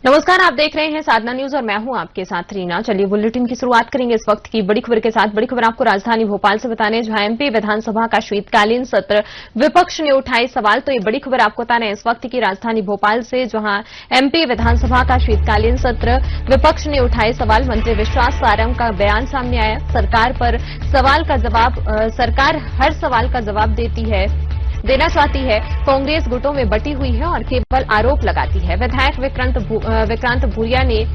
नमस्कार, आप देख रहे हैं साधना न्यूज और मैं हूं आपके साथ रीना। चलिए बुलेटिन की शुरुआत करेंगे इस वक्त की बड़ी खबर के साथ। बड़ी खबर आपको राजधानी भोपाल से बताने, जहां एमपी विधानसभा का शीतकालीन सत्र विपक्ष ने उठाए सवाल। तो ये बड़ी खबर आपको बता रहे हैं इस वक्त की राजधानी भोपाल से, जहां एमपी विधानसभा का शीतकालीन सत्र विपक्ष ने उठाए सवाल। मंत्री विश्वास सारंग का बयान सामने आया। सरकार हर सवाल का जवाब देना चाहती है, कांग्रेस गुटों में बटी हुई है और केवल आरोप लगाती है। विधायक विक्रांत भूरिया ने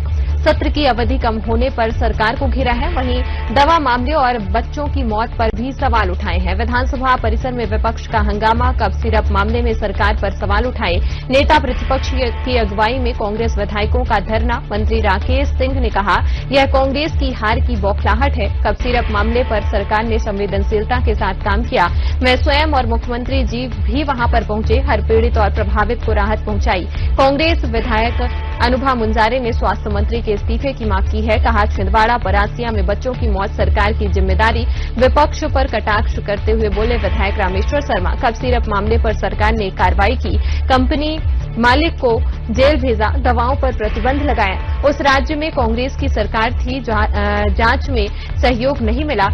सत्र की अवधि कम होने पर सरकार को घेरा है। वहीं दवा मामले और बच्चों की मौत पर भी सवाल उठाए हैं। विधानसभा परिसर में विपक्ष का हंगामा, कफ सिरप मामले में सरकार पर सवाल उठाए। नेता प्रतिपक्ष की अगुवाई में कांग्रेस विधायकों का धरना। मंत्री राकेश सिंह ने कहा, यह कांग्रेस की हार की बौखलाहट है। कफ सिरप मामले पर सरकार ने संवेदनशीलता के साथ काम किया। मैं स्वयं और मुख्यमंत्री जी भी वहां पर पहुंचे, हर पीड़ित और प्रभावित को राहत पहुंचाई। कांग्रेस विधायक अनुभा मुंजारे ने स्वास्थ्य मंत्री के इस्तीफे की मांग की है। कहा, छिंदवाड़ा परासिया में बच्चों की मौत सरकार की जिम्मेदारी। विपक्ष पर कटाक्ष करते हुए बोले विधायक रामेश्वर शर्मा, कफ सिरप मामले पर सरकार ने कार्रवाई की, कंपनी मालिक को जेल भेजा, दवाओं पर प्रतिबंध लगाया। उस राज्य में कांग्रेस की सरकार थी, जांच में सहयोग नहीं मिला।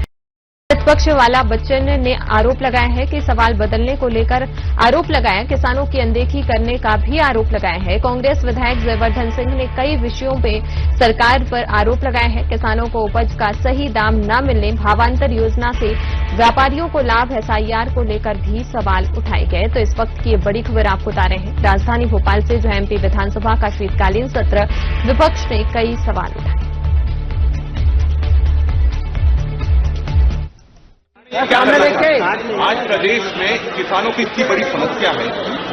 प्रतिपक्ष वाला बच्चन ने आरोप लगाया है कि सवाल बदलने को लेकर आरोप लगाया, किसानों की अनदेखी करने का भी आरोप लगाया है। कांग्रेस विधायक जयवर्धन सिंह ने कई विषयों पे सरकार पर आरोप लगाया है। किसानों को उपज का सही दाम न मिलने, भावांतर योजना से व्यापारियों को लाभ, एसआईआर को लेकर भी सवाल उठाए गए। तो इस वक्त की ये बड़ी खबर आपको बता रहे हैं राजधानी भोपाल से, जो एमपी विधानसभा का शीतकालीन सत्र विपक्ष ने कई सवाल उठाए। आज प्रदेश में किसानों की इतनी बड़ी समस्या है,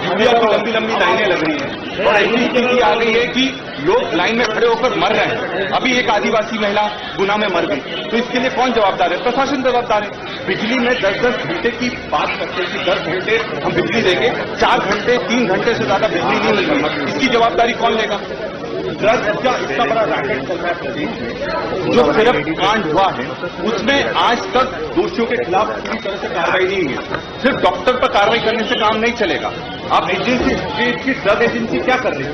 यूरिया की लंबी लंबी लाइनें लग रही हैं और ऐसी स्थिति आ गई है कि लोग लाइन में खड़े होकर मर रहे हैं। अभी एक आदिवासी महिला गुना में मर गई, तो इसके लिए कौन जवाबदार है? प्रशासन जवाबदार है। बिजली में 10-10 घंटे की बात करते हैं कि 10 घंटे हम बिजली देंगे, 4 घंटे 3 घंटे से ज्यादा बिजली नहीं मिल रही। इसकी जवाबदारी कौन लेगा? ड्रग्स का इतना बड़ा रैकेट चल रहा है प्रदेश में, जो सिर्फ कांड हुआ है उसमें आज तक दोषियों के खिलाफ पूरी तरह से कार्रवाई नहीं है। सिर्फ डॉक्टर पर कार्रवाई करने से काम नहीं चलेगा। आप एजेंसी, स्टेट की ड्रग एजेंसी क्या कर रही है?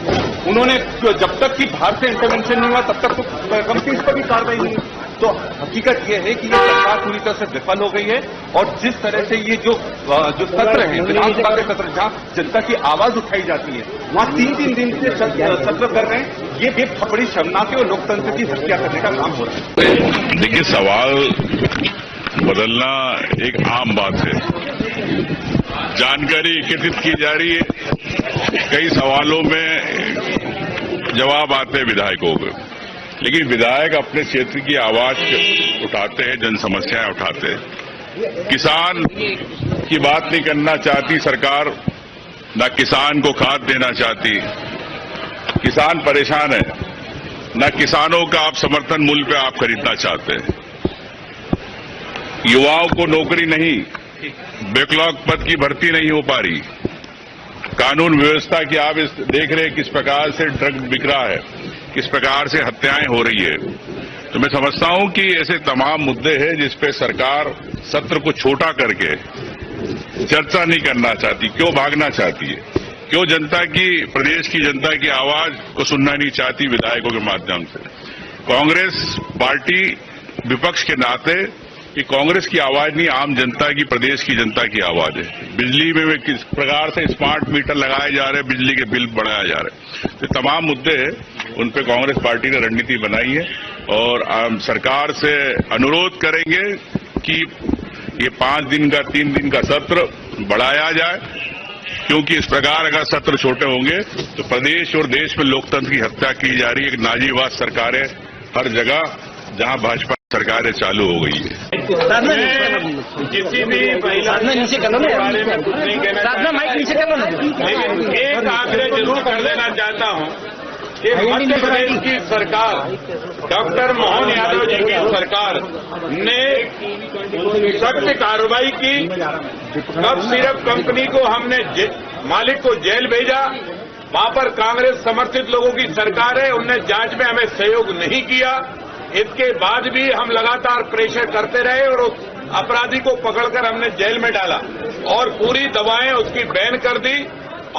उन्होंने जब तक कि बाहर से इंटरवेंशन नहीं हुआ तब तक तो कंपनीज पर भी कार्रवाई नहीं हुई। तो हकीकत यह है कि ये सरकार पूरी तरह से विफल हो गई है और जिस तरह से ये जो सत्र है, विधानसभा के सत्र जहां जनता की आवाज उठाई जाती है, वहां 3-3 दिन से सत्र कर रहे हैं। ये बड़ी शर्मनाक है और लोकतंत्र की हत्या करने का काम हो रहा है। देखिए, सवाल बदलना एक आम बात है। जानकारी एकत्रित की जा रही है, कई सवालों में जवाब आते हैं विधायकों को, लेकिन विधायक अपने क्षेत्र की आवाज उठाते हैं, जन समस्याएं उठाते हैं। किसान की बात नहीं करना चाहती सरकार, न किसान को खाद देना चाहती। किसान परेशान है, न किसानों का आप समर्थन मूल्य पे आप खरीदना चाहते हैं। युवाओं को नौकरी नहीं, बैकलॉग पद की भर्ती नहीं हो पा रही। कानून व्यवस्था की आप देख रहे हैं किस प्रकार से ड्रग बिक रहा है, किस प्रकार से हत्याएं हो रही है। तो मैं समझता हूं कि ऐसे तमाम मुद्दे हैं जिस पे सरकार सत्र को छोटा करके चर्चा नहीं करना चाहती। क्यों भागना चाहती है? क्यों प्रदेश की जनता की आवाज को सुनना नहीं चाहती विधायकों के माध्यम से? कांग्रेस पार्टी विपक्ष के नाते कि कांग्रेस की आवाज नहीं, आम जनता की, प्रदेश की जनता की आवाज है। बिजली में किस प्रकार से स्मार्ट मीटर लगाए जा रहे हैं, बिजली के बिल बढ़ाए जा रहे हैं, तो तमाम मुद्दे हैं, उन पे कांग्रेस पार्टी ने रणनीति बनाई है और सरकार से अनुरोध करेंगे कि ये 5 दिन का 3 दिन का सत्र बढ़ाया जाए, क्योंकि इस प्रकार अगर सत्र छोटे होंगे तो प्रदेश और देश में लोकतंत्र की हत्या की जा रही है। एक नाजीवाद सरकारें हर जगह जहां भाजपा सरकारें चालू हो गई है। किसी भी महिला के बारे में कुछ नहीं कहना चाहता, लेकिन एक आग्रह जरूर कर देना चाहता हूं कि मध्य प्रदेश की सरकार, डॉक्टर मोहन यादव जी की सरकार ने सख्त कार्रवाई की। कफ सिरप कंपनी को हमने मालिक को जेल भेजा। वहां पर कांग्रेस समर्थित लोगों की सरकार है, उनने जांच में हमें सहयोग नहीं किया। इसके बाद भी हम लगातार प्रेशर करते रहे और उस अपराधी को पकड़कर हमने जेल में डाला और पूरी दवाएं उसकी बैन कर दी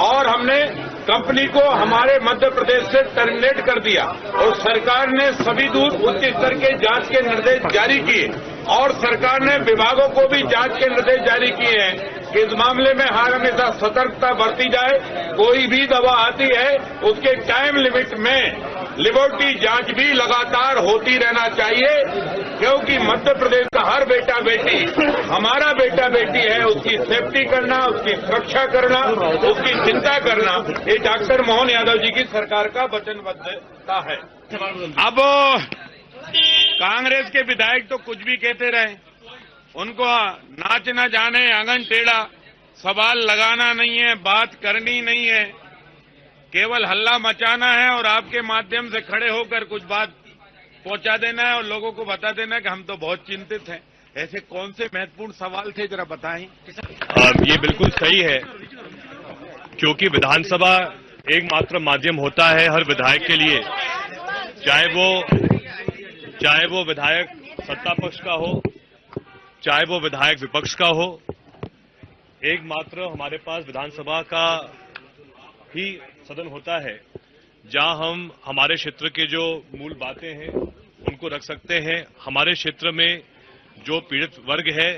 और हमने कंपनी को हमारे मध्य प्रदेश से टर्मिनेट कर दिया और सरकार ने सभी दूर उच्च स्तर के जांच के निर्देश जारी किए और सरकार ने विभागों को भी जांच के निर्देश जारी किए हैं कि इस मामले में हर हमेशा सतर्कता बरती जाए। कोई भी दवा आती है उसके टाइम लिमिट में लेबोरेटरी जांच भी लगातार होती रहना चाहिए, क्योंकि मध्य प्रदेश का हर बेटा बेटी हमारा बेटा बेटी है। उसकी सेफ्टी करना, उसकी सुरक्षा करना, उसकी चिंता करना, ये डॉक्टर मोहन यादव जी की सरकार का वचनबद्धता है। अब कांग्रेस के विधायक तो कुछ भी कहते रहे, उनको नाच न जाने आंगन टेढ़ा, सवाल लगाना नहीं है, बात करनी नहीं है, केवल हल्ला मचाना है और आपके माध्यम से खड़े होकर कुछ बात पहुंचा देना है और लोगों को बता देना है कि हम तो बहुत चिंतित हैं। ऐसे कौन से महत्वपूर्ण सवाल थे, जरा बताएं। ये बिल्कुल सही है, क्योंकि विधानसभा एकमात्र माध्यम होता है हर विधायक के लिए, चाहे वो विधायक सत्ता पक्ष का हो, चाहे वो विधायक विपक्ष का हो। एकमात्र हमारे पास विधानसभा का ही सदन होता है जहां हम हमारे क्षेत्र के जो मूल बातें हैं उनको रख सकते हैं। हमारे क्षेत्र में जो पीड़ित वर्ग है,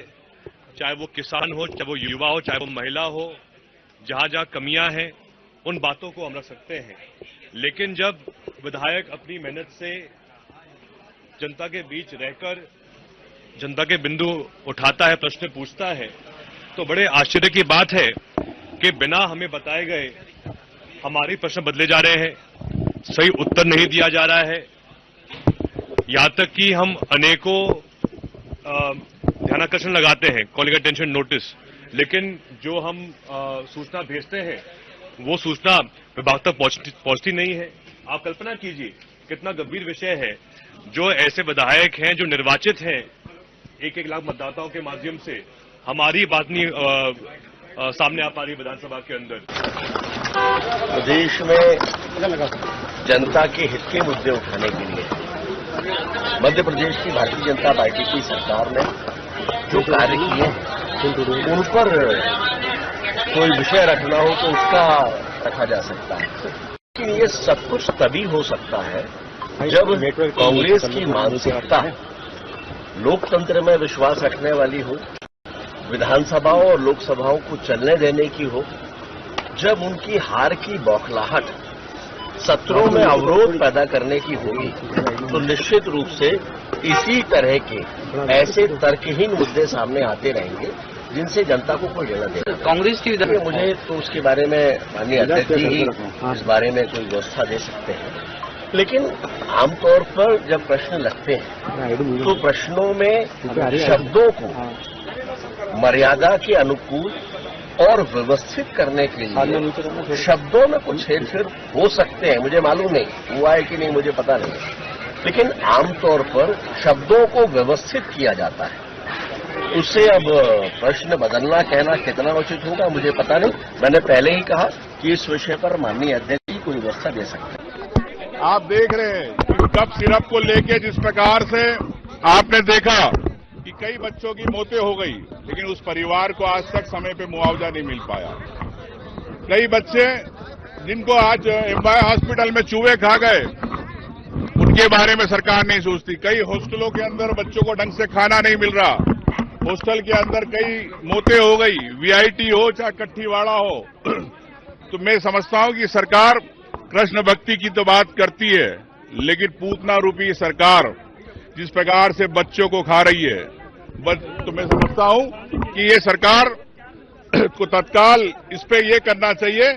चाहे वो किसान हो, चाहे वो युवा हो, चाहे वो महिला हो, जहां जहां कमियां हैं उन बातों को हम रख सकते हैं। लेकिन जब विधायक अपनी मेहनत से जनता के बीच रहकर जनता के बिंदु उठाता है, प्रश्न पूछता है, तो बड़े आश्चर्य की बात है कि बिना हमें बताए गए हमारे प्रश्न बदले जा रहे हैं, सही उत्तर नहीं दिया जा रहा है। यहां तक कि हम अनेकों ध्यानाकर्षण लगाते हैं, कॉलिंग अटेंशन नोटिस, लेकिन जो हम सूचना भेजते हैं वो सूचना विभाग तक पहुंचती नहीं है। आप कल्पना कीजिए कितना गंभीर विषय है। जो ऐसे विधायक हैं जो निर्वाचित हैं 1-1 लाख मतदाताओं के माध्यम से, हमारी बात नहीं सामने आ पा रही विधानसभा के अंदर। प्रदेश में जनता के हित के मुद्दे उठाने के लिए मध्य प्रदेश की भारतीय जनता पार्टी की सरकार ने जो कार्य किए हैं उन पर कोई विषय रखना हो तो उसका रखा जा सकता है, लेकिन ये सब कुछ तभी हो सकता है जब कांग्रेस की मानसिकता लोकतंत्र में विश्वास रखने वाली हो, विधानसभाओं और लोकसभाओं को चलने देने की हो। जब उनकी हार की बौखलाहट सत्रों में अवरोध पैदा करने की होगी तो निश्चित रूप से इसी तरह के ऐसे तर्कहीन मुद्दे सामने आते रहेंगे जिनसे जनता को कोई लेना देना। कांग्रेस की मुझे तो उसके बारे में माननीय अध्यक्ष जी ही इस बारे में कोई व्यवस्था दे सकते हैं, लेकिन आमतौर पर जब प्रश्न लगते हैं तो प्रश्नों में शब्दों को मर्यादा के अनुकूल और व्यवस्थित करने के लिए शब्दों में कुछ हेरफेर हो सकते हैं। मुझे मालूम नहीं हुआ है कि नहीं, मुझे पता नहीं, लेकिन आमतौर पर शब्दों को व्यवस्थित किया जाता है। उससे अब प्रश्न बदलना कहना कितना उचित होगा मुझे पता नहीं। मैंने पहले ही कहा कि इस विषय पर माननीय अध्यक्ष जी कोई व्यवस्था दे सकते हैं। आप देख रहे हैं कि कप सिरप को लेके जिस प्रकार से आपने देखा कि कई बच्चों की मौतें हो गई, लेकिन उस परिवार को आज तक समय पे मुआवजा नहीं मिल पाया। कई बच्चे जिनको आज एम्पायर हॉस्पिटल में चूहे खा गए, उनके बारे में सरकार नहीं सोचती। कई हॉस्टलों के अंदर बच्चों को ढंग से खाना नहीं मिल रहा, हॉस्टल के अंदर कई मौतें हो गई, वीआईटी हो चाहे कट्ठीवाड़ा हो। तो मैं समझता हूं कि सरकार कृष्ण भक्ति की तो बात करती है, लेकिन पूतना रूपी सरकार जिस प्रकार से बच्चों को खा रही है, तो मैं समझता हूं कि ये सरकार को तत्काल इस पे ये करना चाहिए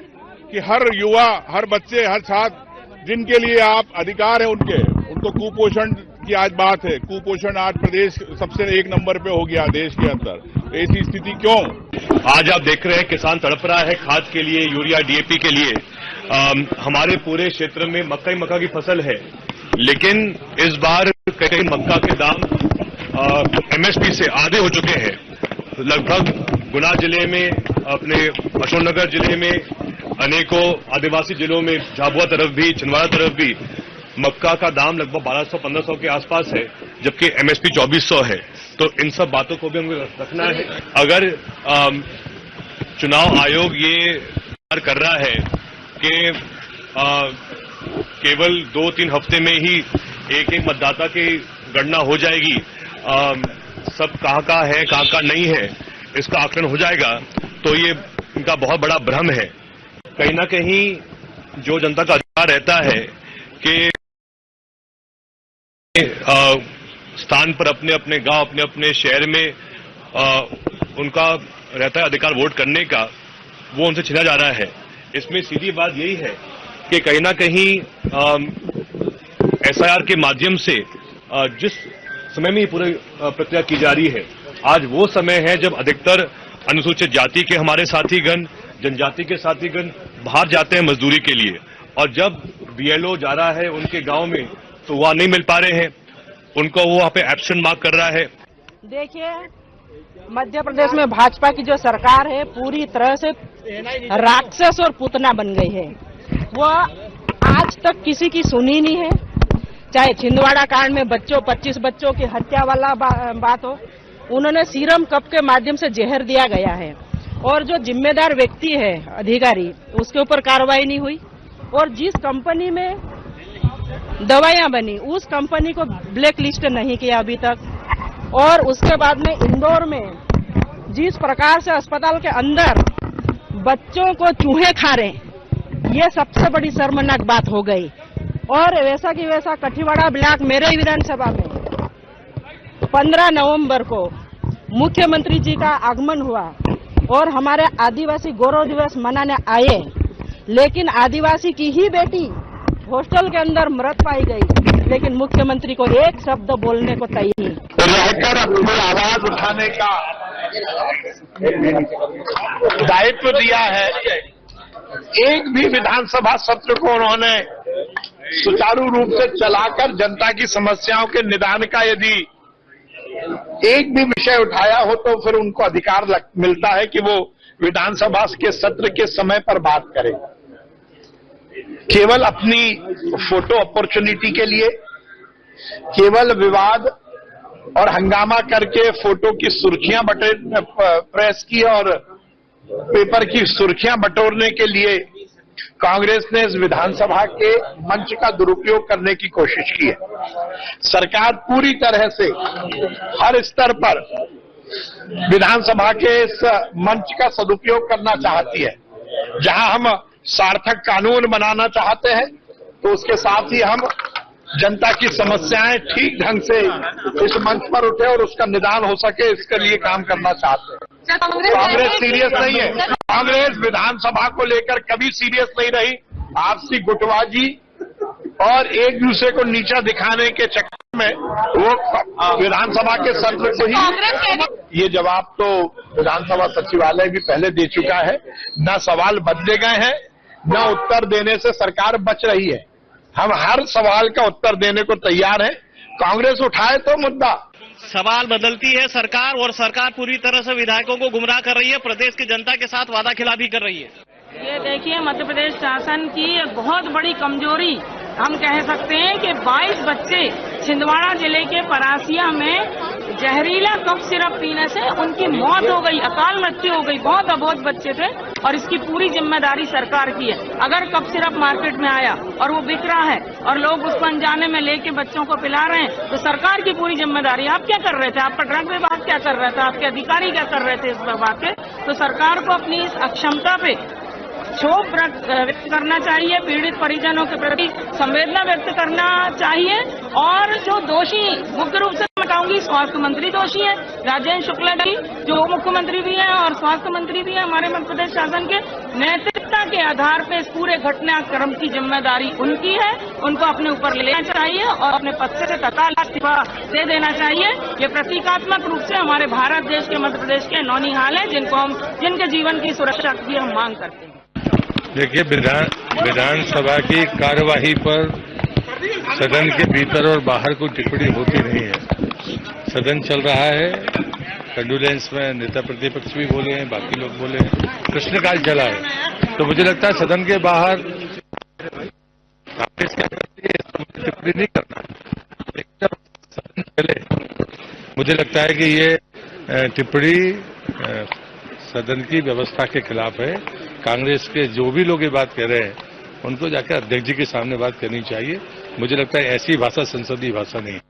कि हर युवा, हर बच्चे, हर छात्र जिनके लिए आप अधिकार है उनको कुपोषण की आज बात है। कुपोषण आज प्रदेश सबसे 1 नंबर पे हो गया देश के अंदर। ऐसी स्थिति क्यों? आज आप देख रहे हैं किसान तड़प रहा है खाद के लिए, यूरिया डीएपी के लिए। हमारे पूरे क्षेत्र में मक्का की फसल है, लेकिन इस बार कहीं मक्का के दाम एमएसपी से आधे हो चुके हैं। लगभग गुना जिले में, अपने अशोकनगर जिले में, अनेकों आदिवासी जिलों में, झाबुआ तरफ भी, छिंदवाड़ा तरफ भी मक्का का दाम लगभग 1200-1500 के आसपास है, जबकि एमएसपी 2400 है। तो इन सब बातों को भी हमें रखना है। अगर चुनाव आयोग ये कर रहा है कि केवल 2-3 हफ्ते में ही एक मतदाता की गणना हो जाएगी, सब कहाँ है कहाँ नहीं है इसका आकलन हो जाएगा, तो ये इनका बहुत बड़ा भ्रम है। कहीं ना कहीं जो जनता का अधिकार रहता है कि स्थान पर अपने अपने गांव, अपने अपने शहर में उनका रहता है अधिकार वोट करने का, वो उनसे छीना जा रहा है। इसमें सीधी बात यही है कि कहीं ना कहीं एसआईआर के माध्यम से जिस समय में ये पूरी प्रक्रिया की जा रही है, आज वो समय है जब अधिकतर अनुसूचित जाति के हमारे साथीगण, जनजाति के साथीगण बाहर जाते हैं मजदूरी के लिए, और जब बीएलओ जा रहा है उनके गांव में तो वहां नहीं मिल पा रहे हैं, उनको वो वहां पे एब्सेंट मार्क कर रहा है। देखिए, मध्य प्रदेश में भाजपा की जो सरकार है पूरी तरह से राक्षस और पूतना बन गई है। वो आज तक किसी की सुनी नहीं है, चाहे छिंदवाड़ा कांड में 25 बच्चों की हत्या वाला बात हो, उन्होंने सीरम कप के माध्यम से जहर दिया गया है, और जो जिम्मेदार व्यक्ति है अधिकारी उसके ऊपर कार्रवाई नहीं हुई, और जिस कंपनी में दवाइयां बनी उस कंपनी को ब्लैक लिस्ट नहीं किया अभी तक, और उसके बाद में इंदौर में जिस प्रकार से अस्पताल के अंदर बच्चों को चूहे खा रहे, ये सबसे बड़ी शर्मनाक बात हो गई। और वैसा की वैसा कठीवाड़ा ब्लॉक मेरे ही विधानसभा में 15 नवंबर को मुख्यमंत्री जी का आगमन हुआ और हमारे आदिवासी गौरव दिवस मनाने आए, लेकिन आदिवासी की ही बेटी हॉस्टल के अंदर मृत पाई गई, लेकिन मुख्यमंत्री को एक शब्द बोलने को तैयार नहीं। रहकर अपनी आवाज उठाने का दायित्व दिया है। एक भी विधानसभा सत्र को उन्होंने सुचारू रूप से चलाकर जनता की समस्याओं के निदान का यदि एक भी विषय उठाया हो तो फिर उनको अधिकार मिलता है कि वो विधानसभा के सत्र के समय पर बात करें। केवल अपनी फोटो अपॉर्चुनिटी के लिए, केवल विवाद और हंगामा करके फोटो की सुर्खियां प्रेस की और पेपर की सुर्खियां बटोरने के लिए कांग्रेस ने इस विधानसभा के मंच का दुरुपयोग करने की कोशिश की है। सरकार पूरी तरह से हर स्तर पर विधानसभा के इस मंच का सदुपयोग करना चाहती है। जहां हम सार्थक कानून बनाना चाहते हैं तो उसके साथ ही हम जनता की समस्याएं ठीक ढंग से इस मंच पर उठे और उसका निदान हो सके, इसके लिए काम करना चाहते हैं। कांग्रेस सीरियस नहीं है। कांग्रेस विधानसभा को लेकर कभी सीरियस नहीं रही। आपसी गुटबाजी और एक दूसरे को नीचा दिखाने के चक्कर में वो विधानसभा के सत्र को ही, ये जवाब तो विधानसभा सचिवालय भी पहले दे चुका है। न सवाल बदले गए हैं, न उत्तर देने से सरकार बच रही है। हम हर सवाल का उत्तर देने को तैयार हैं। कांग्रेस उठाए तो मुद्दा। सवाल बदलती है सरकार, और सरकार पूरी तरह से विधायकों को गुमराह कर रही है, प्रदेश की जनता के साथ वादा खिलाफी कर रही है। ये देखिए, मध्य प्रदेश शासन की एक बहुत बड़ी कमजोरी हम कह सकते हैं कि 22 बच्चे छिंदवाड़ा जिले के परासिया में जहरीला कफ सिरप पीने से उनकी मौत हो गई, अकाल मृत्यु हो गई। बहुत अबोध बच्चे थे और इसकी पूरी जिम्मेदारी सरकार की है। अगर कफ सिरप मार्केट में आया और वो बिक रहा है और लोग उसको अनजाने में लेके बच्चों को पिला रहे हैं तो सरकार की पूरी जिम्मेदारी। आप क्या कर रहे थे? आपका ड्रग विभाग क्या कर रहा था? आपके अधिकारी क्या कर रहे थे इस विभाग के? तो सरकार को अपनी इस अक्षमता पे क्षोभ व्यक्त करना चाहिए, पीड़ित परिजनों के प्रति संवेदना व्यक्त करना चाहिए। और जो दोषी, मुख्य रूप से मैं कहूंगी स्वास्थ्य मंत्री दोषी है, राजेंद्र शुक्ला जी जो मुख्यमंत्री भी हैं और स्वास्थ्य मंत्री भी हैं हमारे मध्य प्रदेश शासन के, नैतिकता के आधार पर इस पूरे घटनाक्रम की जिम्मेदारी उनकी है। उनको अपने ऊपर लेना चाहिए और अपने पद से तत्काल इस्तीफा दे देना चाहिए। ये प्रतीकात्मक रूप से हमारे भारत देश के, मध्य प्रदेश के नौनिहाल है जिनके जीवन की सुरक्षा की हम मांग करते हैं। देखिए, विधानसभा की कार्यवाही पर सदन के भीतर और बाहर कोई टिप्पणी होती नहीं है। सदन चल रहा है, कंडोलेंस में नेता प्रतिपक्ष भी बोले हैं, बाकी लोग बोले हैं, प्रश्नकाल चला है। तो मुझे लगता है सदन के बाहर कांग्रेस क्या करती है इस पर टिप्पणी नहीं करना। लेकिन जब सदन चले, मुझे लगता है कि ये टिप्पणी सदन की व्यवस्था के खिलाफ है। कांग्रेस के जो भी लोग ये बात कह रहे हैं उनको जाकर अध्यक्ष जी के सामने बात करनी चाहिए। मुझे लगता है ऐसी भाषा संसदीय भाषा नहीं है।